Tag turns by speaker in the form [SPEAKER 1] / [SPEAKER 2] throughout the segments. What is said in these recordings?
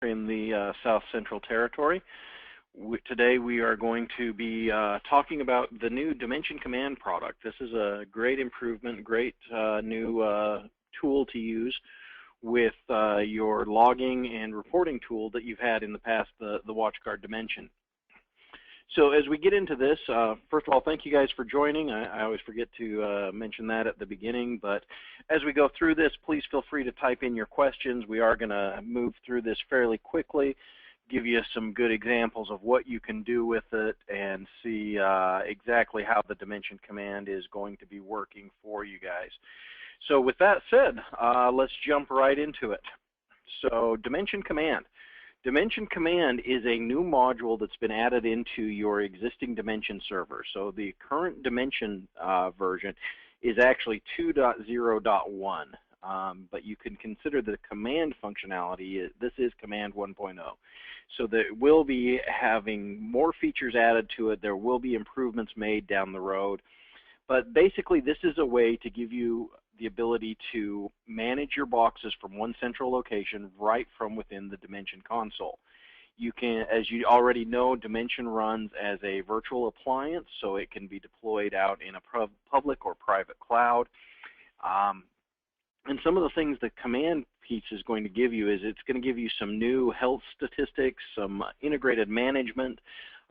[SPEAKER 1] in the South Central Territory. Today we are going to be talking about the new Dimension Command product. This is a great improvement, great new tool to use with your logging and reporting tool that you've had in the past, the WatchGuard Dimension. So as we get into this, first of all, thank you guys for joining. I always forget to mention that at the beginning, but as we go through this, please feel free to type in your questions. We are going to move through this fairly quickly, give you some good examples of what you can do with it, and see exactly how the Dimension Command is going to be working for you guys. So with that said, let's jump right into it. So Dimension Command. Dimension Command is a new module that's been added into your existing Dimension server. So the current Dimension version is actually 2.0.1, but you can consider the command functionality, this is Command 1.0. So that we'll be having more features added to it. There will be improvements made down the road. But basically, this is a way to give you the ability to manage your boxes from one central location right from within the Dimension console. You can, as you already know, Dimension runs as a virtual appliance, so it can be deployed out in a public or private cloud. And some of the things the command piece is going to give you is it's going to give you some new health statistics, some integrated management.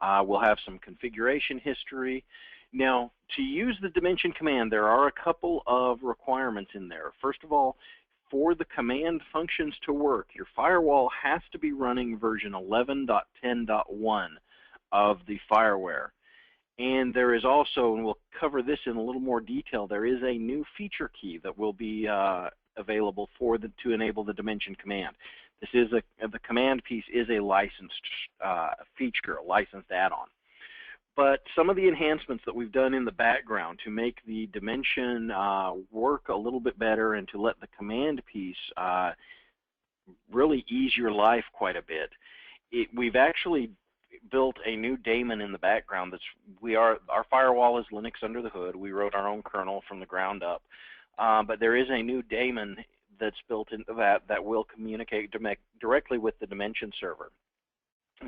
[SPEAKER 1] We'll have some configuration history. Now, to use the Dimension Command, there are a couple of requirements in there. First of all, for the command functions to work, your firewall has to be running version 11.10.1 of the fireware. And there is also, and we'll cover this in a little more detail, there is a new feature key that will be available to enable the Dimension Command. This is the command piece is a licensed feature, a licensed add-on. But some of the enhancements that we've done in the background to make the Dimension work a little bit better and to let the command piece really ease your life quite a bit. We've actually built a new daemon in the background. Our firewall is Linux under the hood. We wrote our own kernel from the ground up. But there is a new daemon that's built into that will communicate directly with the Dimension server.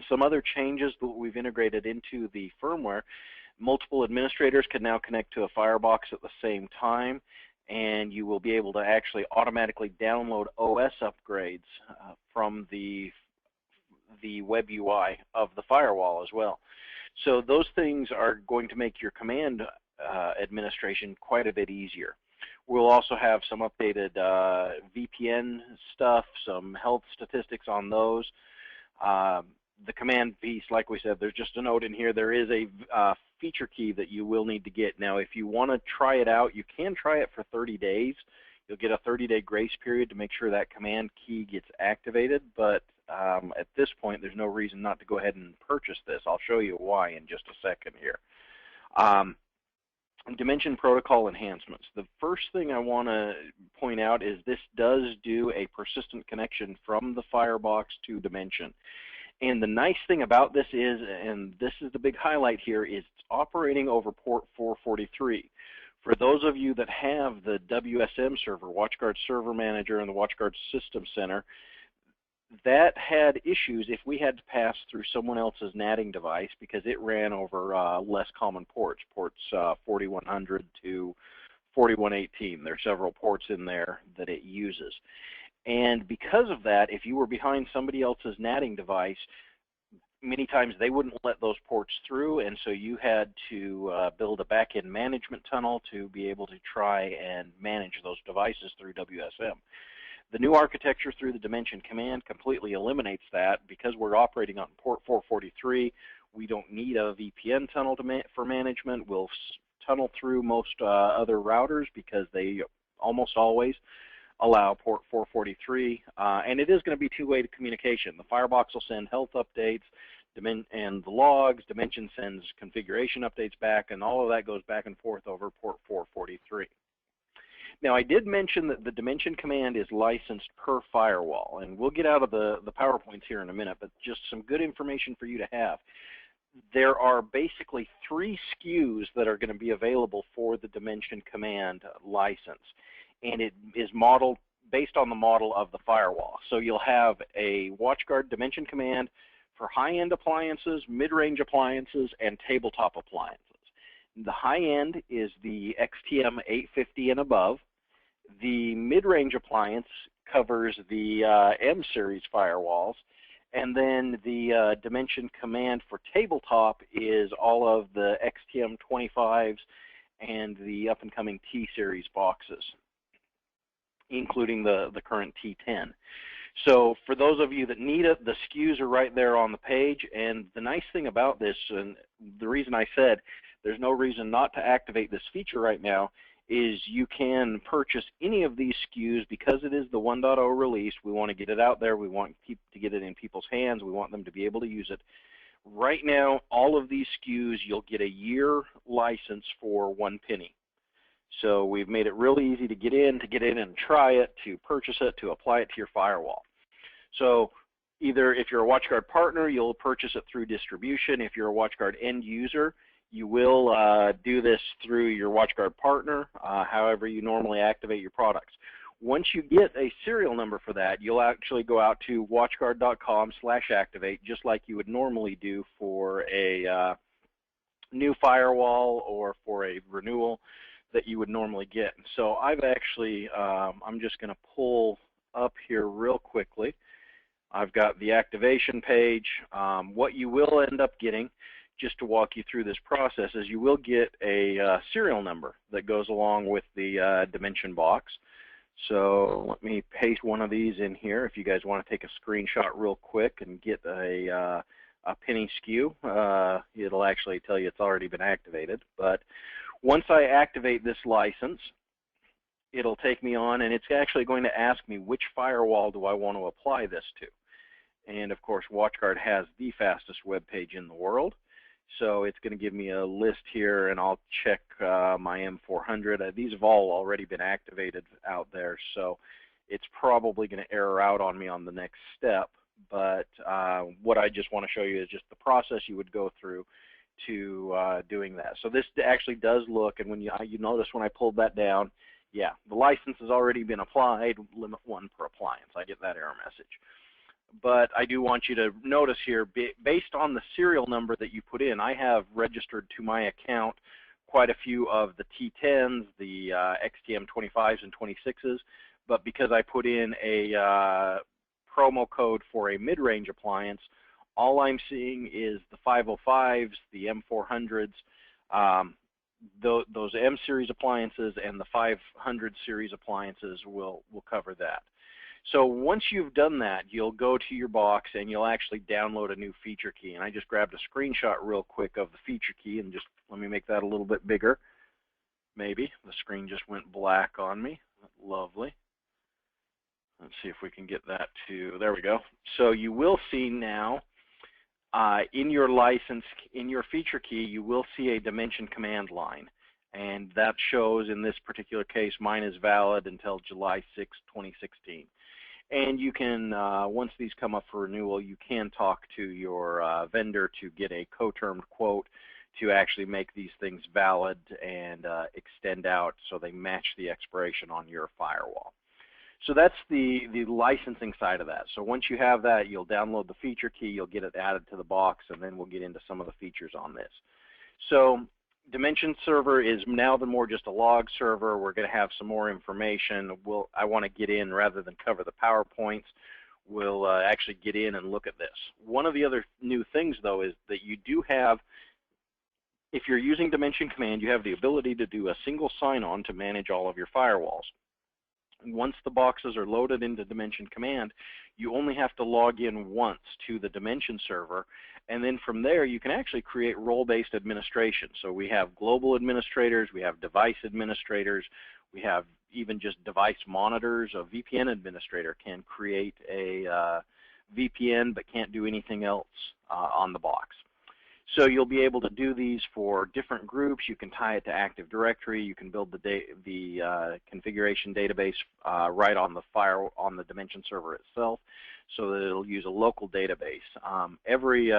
[SPEAKER 1] Some other changes that we've integrated into the firmware, multiple administrators can now connect to a Firebox at the same time, and you will be able to actually automatically download OS upgrades from the web UI of the firewall as well. So those things are going to make your command administration quite a bit easier. We'll also have some updated VPN stuff, some health statistics on those. The command piece, like we said, there's just a note in here. There is a feature key that you will need to get. Now, if you want to try it out, you can try it for 30 days. You'll get a 30-day grace period to make sure that command key gets activated. But at this point, there's no reason not to go ahead and purchase this. I'll show you why in just a second here. Dimension protocol enhancements. The first thing I want to point out is this does do a persistent connection from the Firebox to Dimension. And the nice thing about this is, and this is the big highlight here, is it's operating over port 443. For those of you that have the WSM server, WatchGuard Server Manager and the WatchGuard System Center, that had issues if we had to pass through someone else's NATing device because it ran over less common ports 4100 to 4118. There are several ports in there that it uses. And because of that, if you were behind somebody else's NATing device, many times they wouldn't let those ports through, and so you had to build a back-end management tunnel to be able to try and manage those devices through WSM. The new architecture through the Dimension Command completely eliminates that. Because we're operating on port 443, we don't need a VPN tunnel for management. We'll tunnel through most other routers because they almost always allow port 443, and it is going to be two-way communication. The Firebox will send health updates and the logs. Dimension sends configuration updates back, and all of that goes back and forth over port 443. Now, I did mention that the Dimension Command is licensed per firewall, and we'll get out of the PowerPoints here in a minute, but just some good information for you to have. There are basically 3 SKUs that are going to be available for the Dimension Command license. And it is modeled based on the model of the firewall. So you'll have a WatchGuard dimension command for high-end appliances, mid-range appliances, and tabletop appliances. The high-end is the XTM 850 and above. The mid-range appliance covers the M-series firewalls, and then the dimension command for tabletop is all of the XTM 25s and the up-and-coming T-series boxes, including the current T10. So for those of you that need it, the SKUs are right there on the page, and the nice thing about this, and the reason I said there's no reason not to activate this feature right now, is you can purchase any of these SKUs because it is the 1.0 release. We want to get it out there. We want to get it in people's hands. We want them to be able to use it. Right now, all of these SKUs, you'll get a year license for 1 penny. So we've made it really easy to get in and try it, to purchase it, to apply it to your firewall. So either if you're a WatchGuard partner, you'll purchase it through distribution. If you're a WatchGuard end user, you will do this through your WatchGuard partner, however you normally activate your products. Once you get a serial number for that, you'll actually go out to watchguard.com/activate, just like you would normally do for a new firewall or for a renewal that you would normally get. So I've actually, I'm just going to pull up here real quickly. I've got the activation page. What you will end up getting, just to walk you through this process, is you will get a serial number that goes along with the dimension box. So let me paste one of these in here if you guys want to take a screenshot real quick and get a penny SKU. It'll actually tell you it's already been activated. But once I activate this license, it'll take me on, and it's actually going to ask me which firewall do I want to apply this to. And of course, WatchGuard has the fastest web page in the world. So it's going to give me a list here, and I'll check my M400. These have all already been activated out there, so it's probably going to error out on me on the next step. But what I just want to show you is just the process you would go through to doing that. So this actually does look, and when you notice when I pulled that down, yeah, the license has already been applied, limit 1 per appliance. I get that error message. But I do want you to notice here, based on the serial number that you put in, I have registered to my account quite a few of the T10s, the XTM 25s and 26s, but because I put in a promo code for a mid-range appliance, all I'm seeing is the 505s, the M400s, those M-series appliances, and the 500 series appliances will cover that. So once you've done that, you'll go to your box and you'll actually download a new feature key. And I just grabbed a screenshot real quick of the feature key, and just let me make that a little bit bigger. Maybe. The screen just went black on me. Lovely. Let's see if we can get that to, there we go. So you will see now in your license, in your feature key, you will see a dimension command line. And that shows, in this particular case, mine is valid until July 6, 2016. And you can, once these come up for renewal, you can talk to your vendor to get a co-termed quote to actually make these things valid and extend out so they match the expiration on your firewall. So that's the licensing side of that. So once you have that, you'll download the feature key, you'll get it added to the box, and then we'll get into some of the features on this. So Dimension server is now more just a log server. We're going to have some more information. I want to get in rather than cover the PowerPoints. We'll actually get in and look at this. One of the other new things, though, is that you do have, if you're using Dimension Command, you have the ability to do a single sign-on to manage all of your firewalls. Once the boxes are loaded into Dimension Command, you only have to log in once to the Dimension server, and then from there you can actually create role-based administration. So we have global administrators, we have device administrators, we have even just device monitors. A VPN administrator can create a VPN but can't do anything else on the box. So you'll be able to do these for different groups. You can tie it to Active Directory. You can build the configuration database right on the Dimension server itself, so that it'll use a local database. Every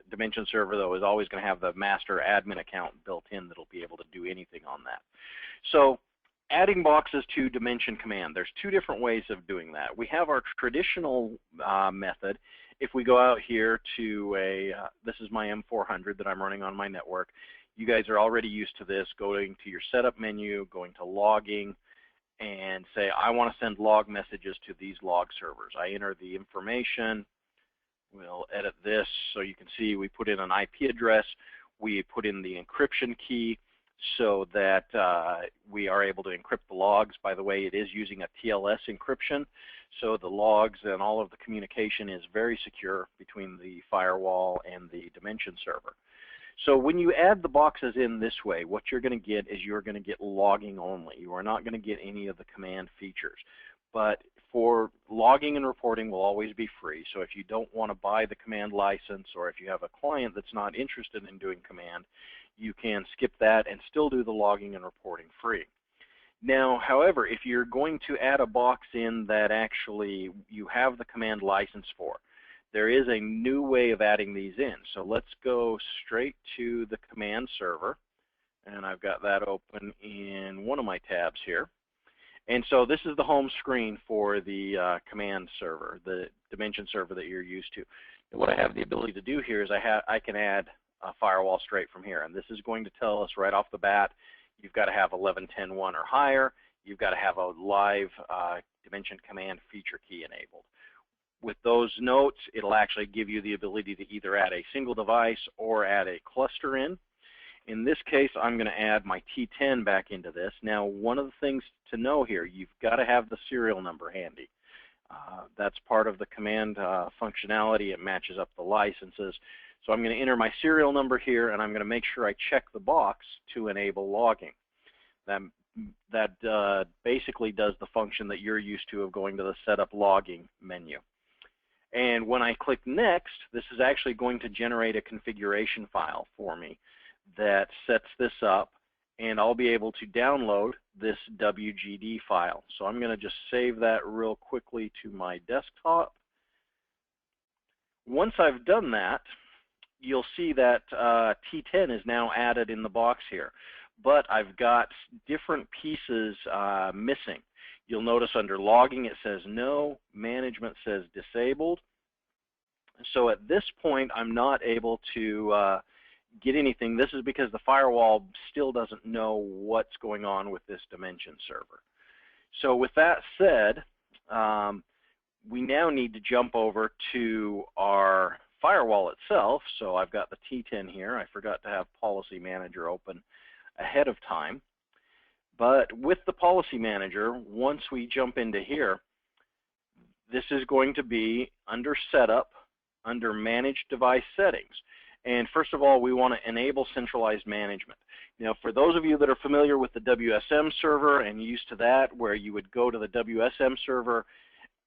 [SPEAKER 1] Dimension server, though, is always going to have the master admin account built in that'll be able to do anything on that. So adding boxes to dimension command. There's two different ways of doing that. We have our traditional method. If we go out here to this is my M400 that I'm running on my network. You guys are already used to this, going to your setup menu, going to logging, and say, I want to send log messages to these log servers. I enter the information. We'll edit this so you can see we put in an IP address. We put in the encryption key so that we are able to encrypt the logs. By the way, it is using a TLS encryption, so the logs and all of the communication is very secure between the firewall and the dimension server. So when you add the boxes in this way, what you're going to get is you're going to get logging only. You are not going to get any of the command features. But for logging and reporting will always be free. So if you don't want to buy the command license, or if you have a client that's not interested in doing command, you can skip that and still do the logging and reporting free. Now, however, if you're going to add a box in that actually you have the command license for, there is a new way of adding these in. So let's go straight to the command server, and I've got that open in one of my tabs here. And so this is the home screen for the command server, the dimension server that you're used to. And what I have the ability to do here is I can add a firewall straight from here, and this is going to tell us right off the bat, you've got to have 11.10.1 or higher. You've got to have a live dimension command feature key enabled. With those notes, it'll actually give you the ability to either add a single device or add a cluster in. In this case, I'm going to add my T10 back into this. Now, one of the things to know here, you've got to have the serial number handy. That's part of the command functionality. It matches up the licenses. So I'm going to enter my serial number here, and I'm going to make sure I check the box to enable logging. That basically does the function that you're used to of going to the setup logging menu. And when I click next, this is actually going to generate a configuration file for me that sets this up, and I'll be able to download this WGD file. So I'm going to just save that real quickly to my desktop. Once I've done that, you'll see that T10 is now added in the box here, but I've got different pieces missing. You'll notice under logging it says no, management says disabled. So at this point I'm not able to get anything. This is because the firewall still doesn't know what's going on with this dimension server. So with that said, we now need to jump over to our firewall itself. So I've got the T10 here. I forgot to have Policy Manager open ahead of time. But with the Policy Manager, once we jump into here, this is going to be under Setup, under Manage Device Settings. And first of all, we want to enable centralized management. Now, for those of you that are familiar with the WSM server and used to that, where you would go to the WSM server,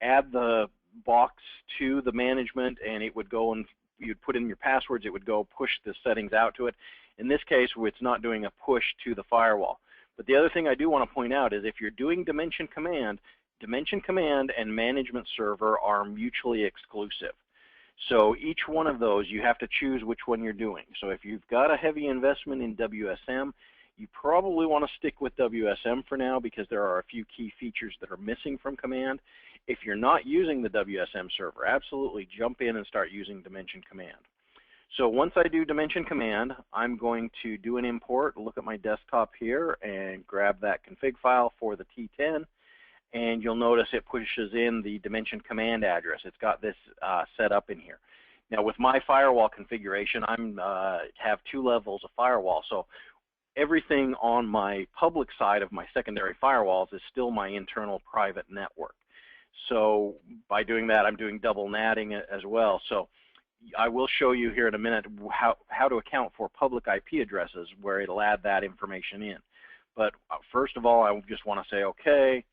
[SPEAKER 1] add the box to the management, and it would go and you'd put in your passwords, it would go push the settings out to it. In this case, it's not doing a push to the firewall. But the other thing I do want to point out is if you're doing Dimension Command and Management Server are mutually exclusive. So each one of those, you have to choose which one you're doing. So if you've got a heavy investment in WSM, you probably want to stick with WSM for now because there are a few key features that are missing from Command. If you're not using the WSM server, absolutely jump in and start using Dimension Command. So once I do Dimension Command, I'm going to do an import, look at my desktop here, and grab that config file for the T10. And you'll notice it pushes in the Dimension Command address. It's got this set up in here. Now with my firewall configuration, I have 2 levels of firewall. So everything on my public side of my secondary firewalls is still my internal private network. So by doing that, I'm doing double natting as well. So I will show you here in a minute how to account for public IP addresses where it'll add that information in. But first of all, I just want to say okay,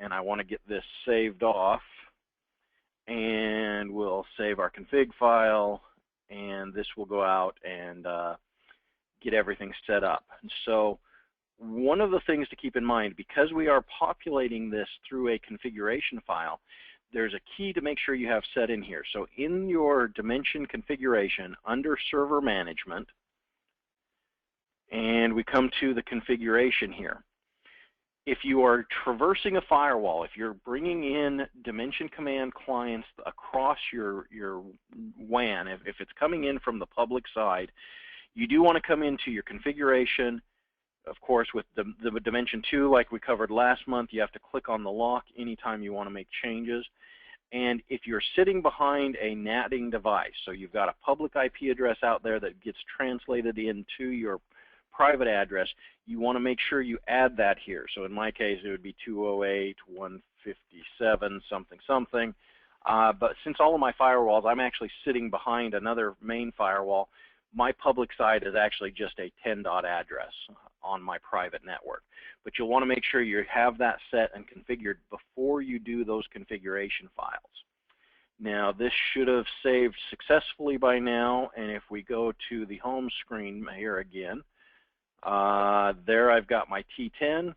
[SPEAKER 1] and I want to get this saved off, and we'll save our config file, and this will go out and get everything set up. And so one of the things to keep in mind, because we are populating this through a configuration file, there's a key to make sure you have set in here. So in your Dimension configuration, under Server Management, and we come to the configuration here, If you are traversing a firewall, if you're bringing in Dimension Command clients across your WAN, if it's coming in from the public side, you do want to come into your configuration. Of course, with the Dimension 2, like we covered last month, you have to click on the lock anytime you want to make changes. And if you're sitting behind a NATing device, so you've got a public IP address out there that gets translated into your private address, you want to make sure you add that here. So in my case, it would be 208.157 something something. But since all of my firewalls, I'm actually sitting behind another main firewall, my public side is actually just a 10 dot address on my private network. But you'll want to make sure you have that set and configured before you do those configuration files. Now, this should have saved successfully by now, and if we go to the home screen here again, there I've got my T10,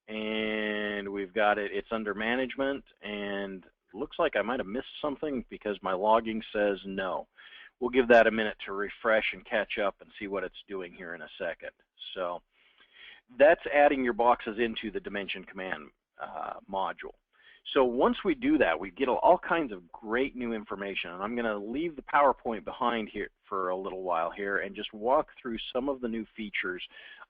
[SPEAKER 1] and we've got it's under management, and looks like I might have missed something because my logging says no. We'll give that a minute to refresh and catch up and see what it's doing here in a second. So that's adding your boxes into the Dimension Command module. So once we do that, we get all kinds of great new information. And I'm going to leave the PowerPoint behind here for a little while here and just walk through some of the new features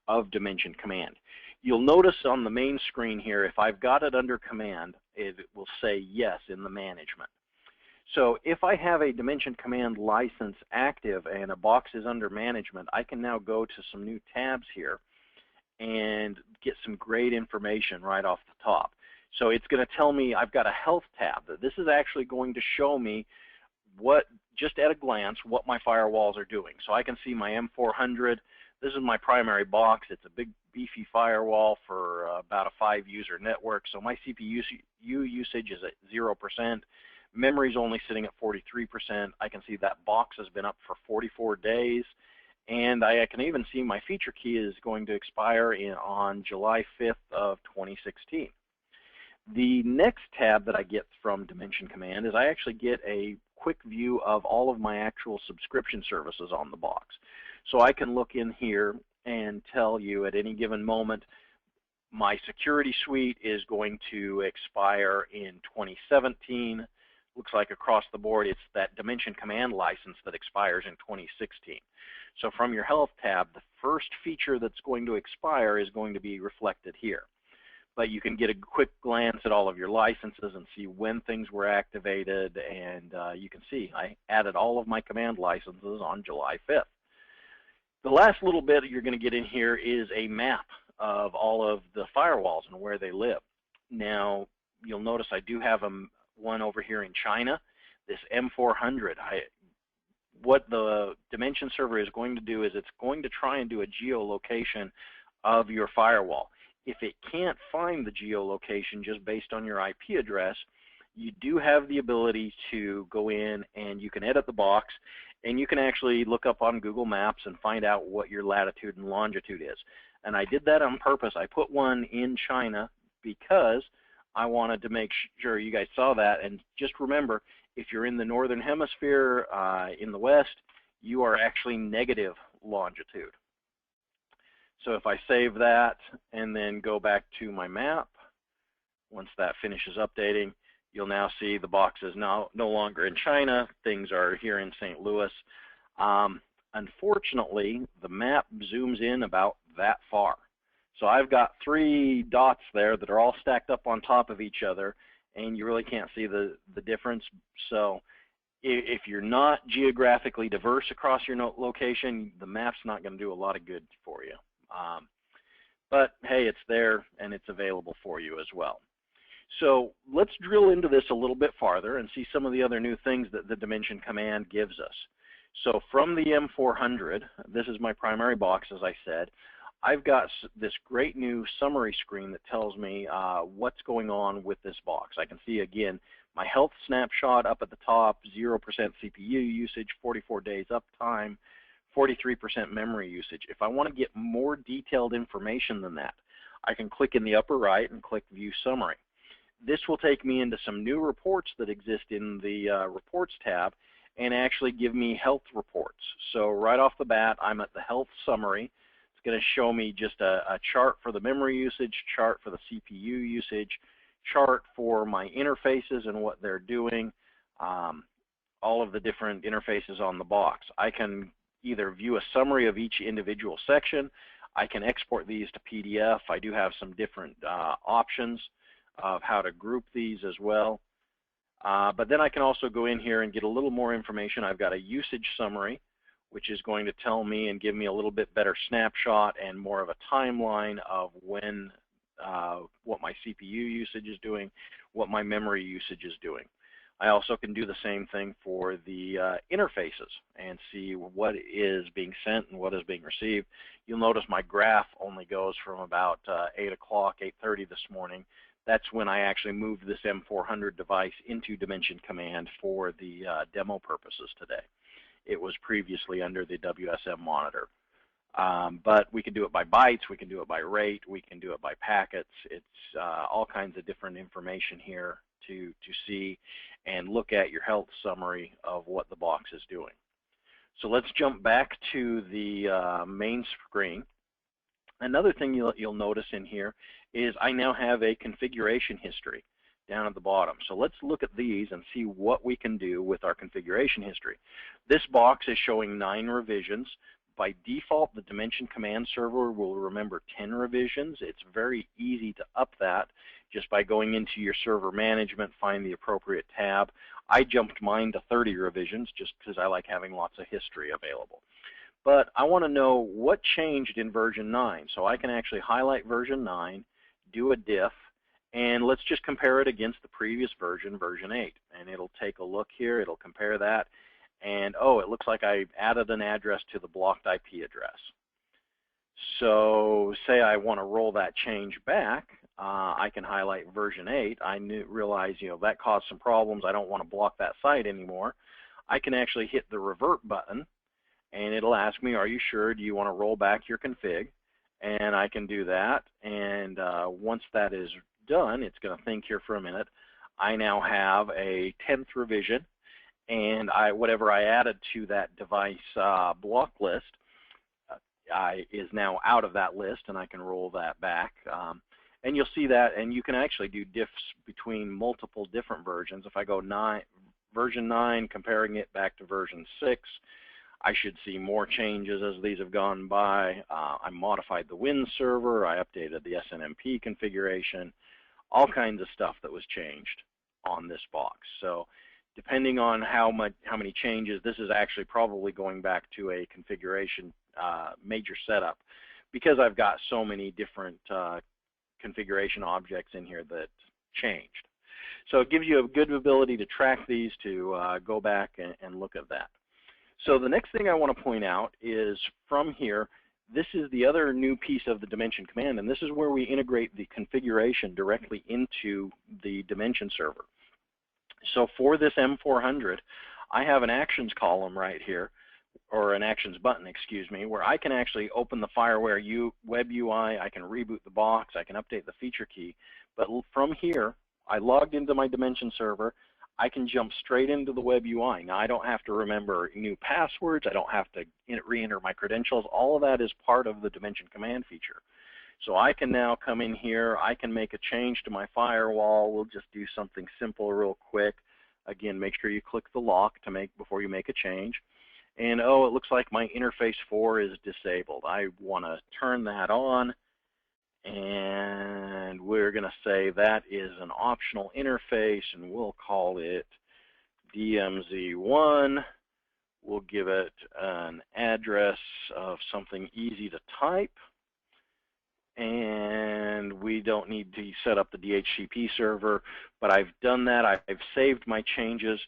[SPEAKER 1] of Dimension Command. You'll notice on the main screen here, if I've got it under command, it will say yes in the management. So if I have a Dimension Command license active and a box is under management, I can now go to some new tabs here and get some great information right off the top. So it's going to tell me I've got a health tab. This is actually going to show me what, just at a glance, what my firewalls are doing. So I can see my M400. This is my primary box. It's a big beefy firewall for about a 5-user network. So my CPU usage is at 0%. Memory is only sitting at 43%. I can see that box has been up for 44 days. And I can even see my feature key is going to expire on July 5th of 2016. The next tab that I get from Dimension Command is I actually get a quick view of all of my actual subscription services on the box. So I can look in here and tell you at any given moment my security suite is going to expire in 2017. Looks like across the board it's that Dimension Command license that expires in 2016. So from your health tab, the first feature that's going to expire is going to be reflected here. But you can get a quick glance at all of your licenses and see when things were activated, and you can see I added all of my command licenses on July 5th. The last little bit you're going to get in here is a map of all of the firewalls and where they live. Now, you'll notice I do have one over here in China, this M400. What the Dimension server is going to do is it's going to try and do a geolocation of your firewall. If it can't find the geolocation just based on your IP address, you do have the ability to go in and you can edit the box, and you can actually look up on Google Maps and find out what your latitude and longitude is. And I did that on purpose. I put one in China because I wanted to make sure you guys saw that. And just remember, if you're in the northern hemisphere, in the west, you are actually negative longitude. So if I save that and then go back to my map, once that finishes updating, you'll now see the box is now no longer in China. Things are here in St. Louis. Unfortunately, the map zooms in about that far. So I've got 3 dots there that are all stacked up on top of each other, and you really can't see the difference. So if you're not geographically diverse across your location, the map's not going to do a lot of good for you. But hey, it's there and it's available for you as well. So let's drill into this a little bit farther and see some of the other new things that the Dimension Command gives us. So from the M400, this is my primary box, as I said. I've got this great new summary screen that tells me what's going on with this box. I can see again my health snapshot up at the top, 0% CPU usage, 44 days uptime, 43% memory usage. If I want to get more detailed information than that, I can click in the upper right and click View Summary. This will take me into some new reports that exist in the Reports tab and actually give me health reports. So right off the bat, I'm at the Health Summary. It's going to show me just a chart for the memory usage, chart for the CPU usage, chart for my interfaces and what they're doing, all of the different interfaces on the box. I can either view a summary of each individual section. I can export these to PDF. I do have some different options of how to group these as well. But then I can also go in here and get a little more information. I've got a usage summary, which is going to tell me and give me a little bit better snapshot and more of a timeline of when, what my CPU usage is doing, what my memory usage is doing. I also can do the same thing for the interfaces and see what is being sent and what is being received. You'll notice my graph only goes from about 8 o'clock, 8:30 this morning. That's when I actually moved this M400 device into Dimension Command for the demo purposes today. It was previously under the WSM monitor. But we can do it by bytes, we can do it by rate, we can do it by packets. It's all kinds of different information here to see and look at your health summary of what the box is doing. So let's jump back to the main screen. Another thing you'll notice in here is I now have a configuration history down at the bottom. So let's look at these and see what we can do with our configuration history. This box is showing 9 revisions. By default, the Dimension Command Server will remember 10 revisions. It's very easy to up that just by going into your server management, find the appropriate tab. I jumped mine to 30 revisions just because I like having lots of history available. But I want to know what changed in version 9. So I can actually highlight version 9, do a diff, and let's just compare it against the previous version, version 8. And it'll take a look here, it'll compare that, and oh, it looks like I added an address to the blocked IP address. So say I want to roll that change back, I can highlight version 8. I realize, that caused some problems. I don't want to block that site anymore. I can actually hit the revert button, and it'll ask me, are you sure? Do you want to roll back your config? And I can do that. And once that is done, it's going to think here for a minute. I now have a 10th revision, and whatever I added to that device block list is now out of that list, and I can roll that back. And you'll see that, and you can actually do diffs between multiple different versions. If I go version 9, comparing it back to version 6, I should see more changes as these have gone by. I modified the Win server, I updated the SNMP configuration, all kinds of stuff that was changed on this box. So depending on how many changes, this is actually probably going back to a configuration major setup, because I've got so many different configuration objects in here that changed. So it gives you a good ability to track these, to go back and look at that. So the next thing I want to point out is from here, this is the other new piece of the Dimension Command, and this is where we integrate the configuration directly into the Dimension server. So for this M400, I have an actions column right here, or an actions button, excuse me, where I can actually open the FireWare web UI, I can reboot the box, I can update the feature key. But from here, I logged into my Dimension server, I can jump straight into the web UI. Now I don't have to remember new passwords, I don't have to re-enter my credentials, all of that is part of the Dimension Command feature. So I can now come in here, I can make a change to my firewall. We'll just do something simple real quick. Again, make sure you click the lock before you make a change. And oh, it looks like my interface 4 is disabled. I want to turn that on, and we're going to say that is an optional interface, and we'll call it DMZ1. We'll give it an address of something easy to type. And we don't need to set up the DHCP server, but I've done that. I've saved my changes.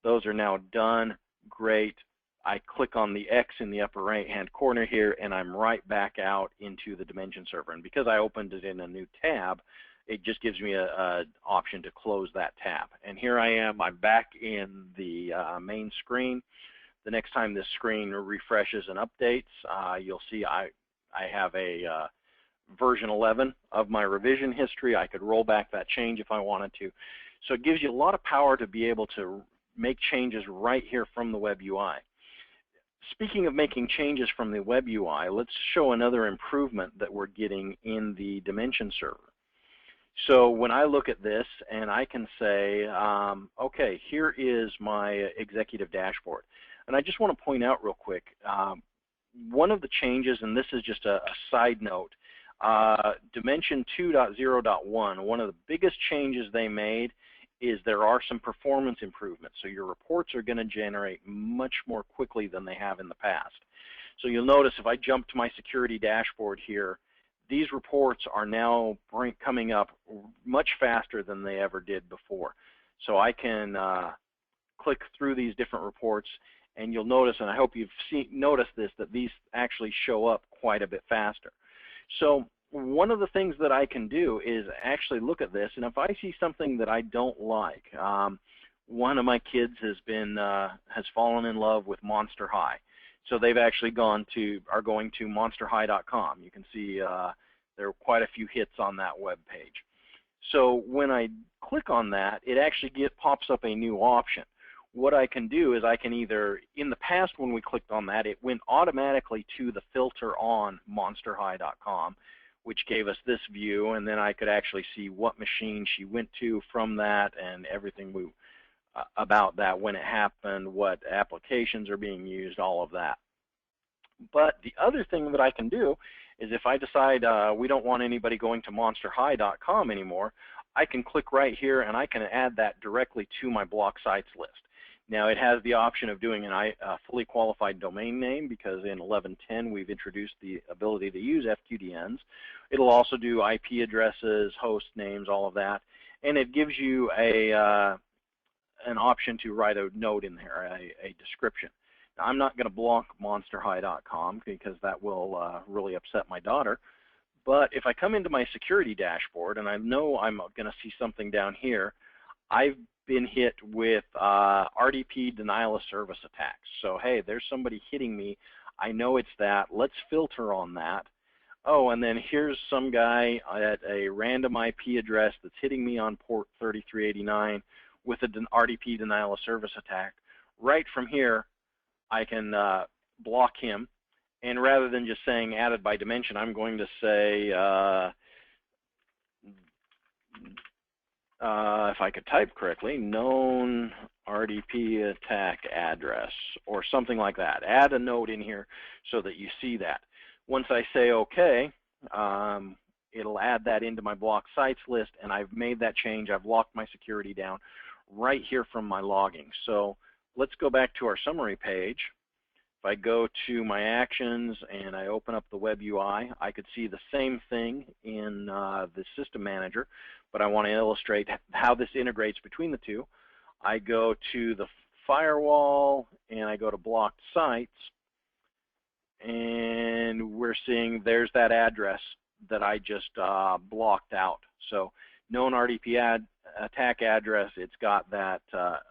[SPEAKER 1] Those are now done. Great. I click on the X in the upper right-hand corner here, and I'm right back out into the Dimension server. And because I opened it in a new tab, it just gives me an option to close that tab. And here I am. I'm back in the main screen. The next time this screen refreshes and updates, you'll see I have a version 11 of my revision history. I could roll back that change if I wanted to. So it gives you a lot of power to be able to make changes right here from the web UI. Speaking of making changes from the web UI, let's show another improvement that we're getting in the Dimension server. So when I look at this and I can say, okay, here is my executive dashboard. And I just want to point out real quick, one of the changes, and this is just a side note, Dimension 2.0.1, one of the biggest changes they made is there are some performance improvements. So your reports are going to generate much more quickly than they have in the past. So you'll notice if I jump to my security dashboard here, these reports are now coming up much faster than they ever did before. So I can click through these different reports, and you'll notice, and I hope you've noticed this, that these actually show up quite a bit faster. So one of the things that I can do is actually look at this, and if I see something that I don't like, one of my kids has fallen in love with Monster High. So they've actually going to monsterhigh.com. You can see there are quite a few hits on that web page. So when I click on that, it actually pops up a new option. What I can do is I can either, in the past when we clicked on that, it went automatically to the filter on monsterhigh.com, which gave us this view, and then I could actually see what machine she went to from that and everything about that, when it happened, what applications are being used, all of that. But the other thing that I can do is if I decide we don't want anybody going to monsterhigh.com anymore, I can click right here and I can add that directly to my block sites list. Now it has the option of doing a fully qualified domain name, because in 11.10 we've introduced the ability to use FQDNs. It'll also do IP addresses, host names, all of that, and it gives you an option to write a note in there, a description. Now, I'm not going to block monsterhigh.com because that will really upset my daughter. But if I come into my security dashboard and I know I'm going to see something down here, I've been hit with RDP denial of service attacks. So hey, there's somebody hitting me. I know it's that. Let's filter on that. Oh, and then here's some guy at a random IP address that's hitting me on port 3389 with an RDP denial of service attack. Right from here, I can block him. And rather than just saying added by Dimension, I'm going to say, if I could type correctly, known RDP attack address, or something like that. Add a note in here so that you see that. Once I say OK, it'll add that into my block sites list, and I've made that change. I've locked my security down right here from my logging. So let's go back to our summary page. If I go to my actions and I open up the web UI, I could see the same thing in the system manager, but I want to illustrate how this integrates between the two. I go to the firewall and I go to blocked sites, and we're seeing there's that address that I just blocked out. So known RDP attack address, it's got that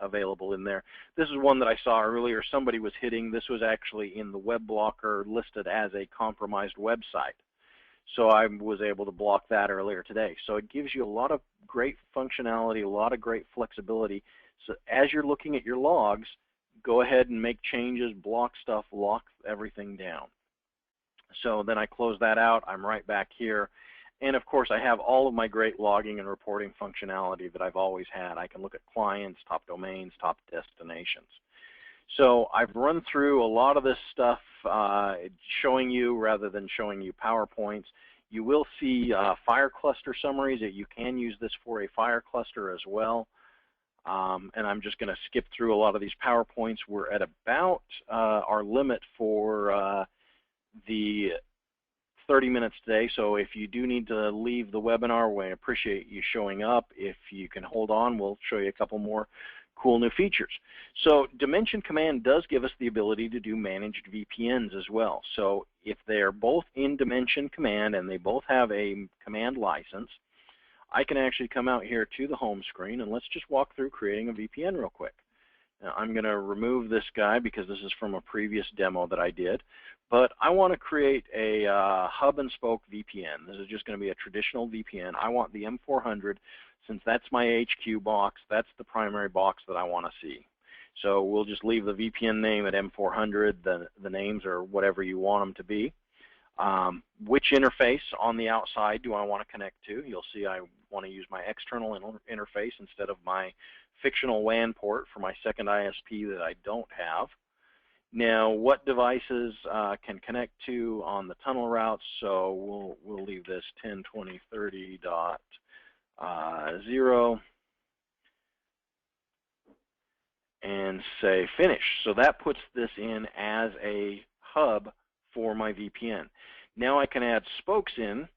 [SPEAKER 1] available in there. This is one that I saw earlier somebody was hitting. This was actually in the web blocker listed as a compromised website. So I was able to block that earlier today. So it gives you a lot of great functionality, a lot of great flexibility. So as you're looking at your logs, go ahead and make changes, block stuff, lock everything down. So then I close that out. I'm right back here. And of course, I have all of my great logging and reporting functionality that I've always had. I can look at clients, top domains, top destinations. So I've run through a lot of this stuff showing you rather than showing you PowerPoints. You will see fire cluster summaries. You can use this for a fire cluster as well. And I'm just going to skip through a lot of these PowerPoints. We're at about our limit for the 30 minutes today, so if you do need to leave the webinar, we appreciate you showing up. If you can hold on, we'll show you a couple more cool new features. So Dimension Command does give us the ability to do managed VPNs as well. So if they're both in Dimension Command and they both have a command license, I can actually come out here to the home screen, and let's just walk through creating a VPN real quick. Now, I'm going to remove this guy because this is from a previous demo that I did. But I want to create a hub and spoke VPN. This is just going to be a traditional VPN. I want the M400, since that's my HQ box, that's the primary box that I want to see. So we'll just leave the VPN name at M400, the names or whatever you want them to be. Which interface on the outside do I want to connect to? You'll see I want to use my external interface instead of my fictional WAN port for my second ISP that I don't have. Now, what devices can connect to on the tunnel routes? So we'll leave this 10.20.30 and say finish. So that puts this in as a hub for my VPN. Now I can add spokes in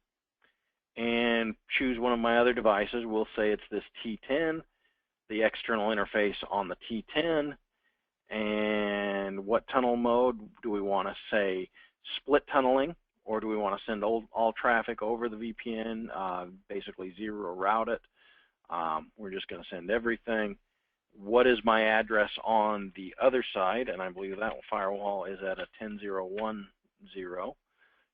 [SPEAKER 1] and choose one of my other devices. We'll say it's this T10, the external interface on the T10, and what tunnel mode do we want to say? Split tunneling, or do we want to send all traffic over the VPN, basically zero route it? We're just going to send everything. What is my address on the other side? And I believe that firewall is at a 10.0.1.0.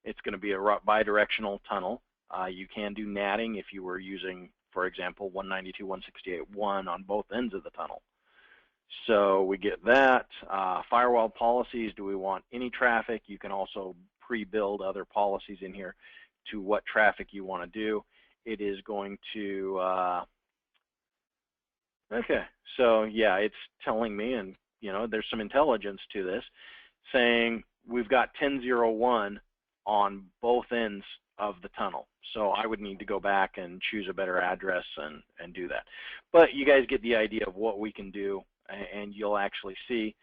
[SPEAKER 1] It's going to be a bidirectional tunnel. You can do natting if you were using, for example, 192.168.1 on both ends of the tunnel. So we get that. Firewall policies, do we want any traffic? You can also pre-build other policies in here to what traffic you want to do. It is going to, okay, so yeah, it's telling me, and there's some intelligence to this, saying we've got 10.0.1 on both ends of the tunnel. So I would need to go back and choose a better address and do that. But you guys get the idea of what we can do, and you'll actually see.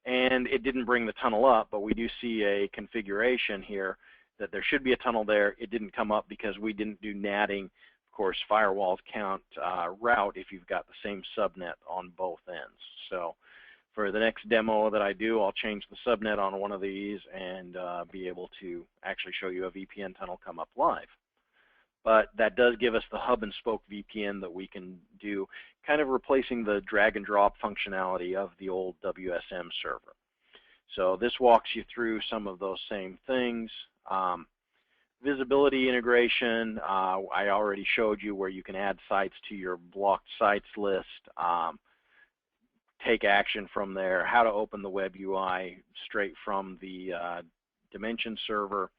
[SPEAKER 1] And it didn't bring the tunnel up, but we do see a configuration here that there should be a tunnel there. It didn't come up because we didn't do natting. Of course, firewalls count route if you've got the same subnet on both ends. So for the next demo that I do, I'll change the subnet on one of these and be able to actually show you a VPN tunnel come up live. But that does give us the hub and spoke VPN that we can do, kind of replacing the drag and drop functionality of the old WSM server. So this walks you through some of those same things. Visibility integration, I already showed you where you can add sites to your blocked sites list, take action from there, how to open the web UI straight from the Dimension server,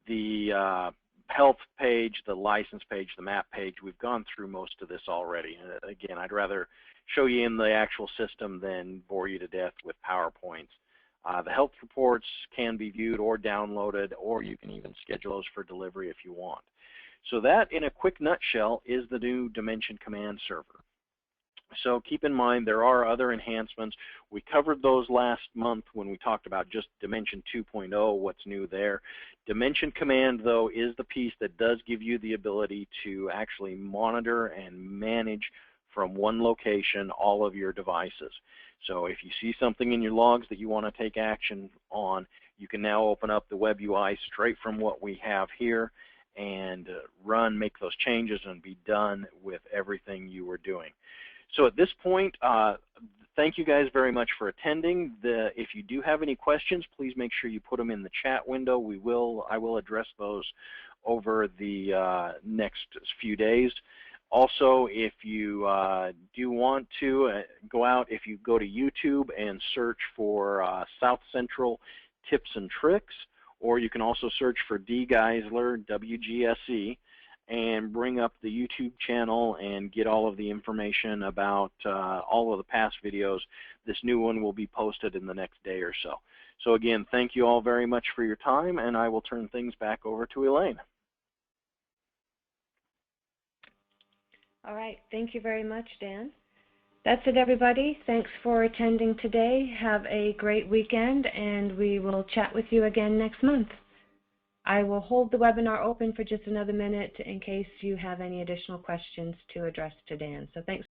[SPEAKER 1] the health page, the license page, the map page. We've gone through most of this already. Again, I'd rather show you in the actual system than bore you to death with PowerPoints. The health reports can be viewed or downloaded, or you can even schedule those for delivery if you want. So that, in a quick nutshell, is the new Dimension Command Server. So keep in mind there are other enhancements. We covered those last month when we talked about just Dimension 2.0, what's new there. Dimension Command, though, is the piece that does give you the ability to actually monitor and manage from one location all of your devices. So if you see something in your logs that you want to take action on, you can now open up the web UI straight from what we have here and make those changes and be done with everything you were doing. So at this point, thank you guys very much for attending. If you do have any questions, please make sure you put them in the chat window. I will address those over the next few days. Also, if you do want to go out, if you go to YouTube and search for South Central Tips and Tricks, or you can also search for DGeisler WGSE, and bring up the YouTube channel and get all of the information about all of the past videos. This new one will be posted in the next day or so. So again, thank you all very much for your time, and I will turn things back over to Elaine.
[SPEAKER 2] All right, thank you very much, Dan. That's it, everybody. Thanks for attending today. Have a great weekend, and we will chat with you again next month. I will hold the webinar open for just another minute in case you have any additional questions to address to Dan. So thanks.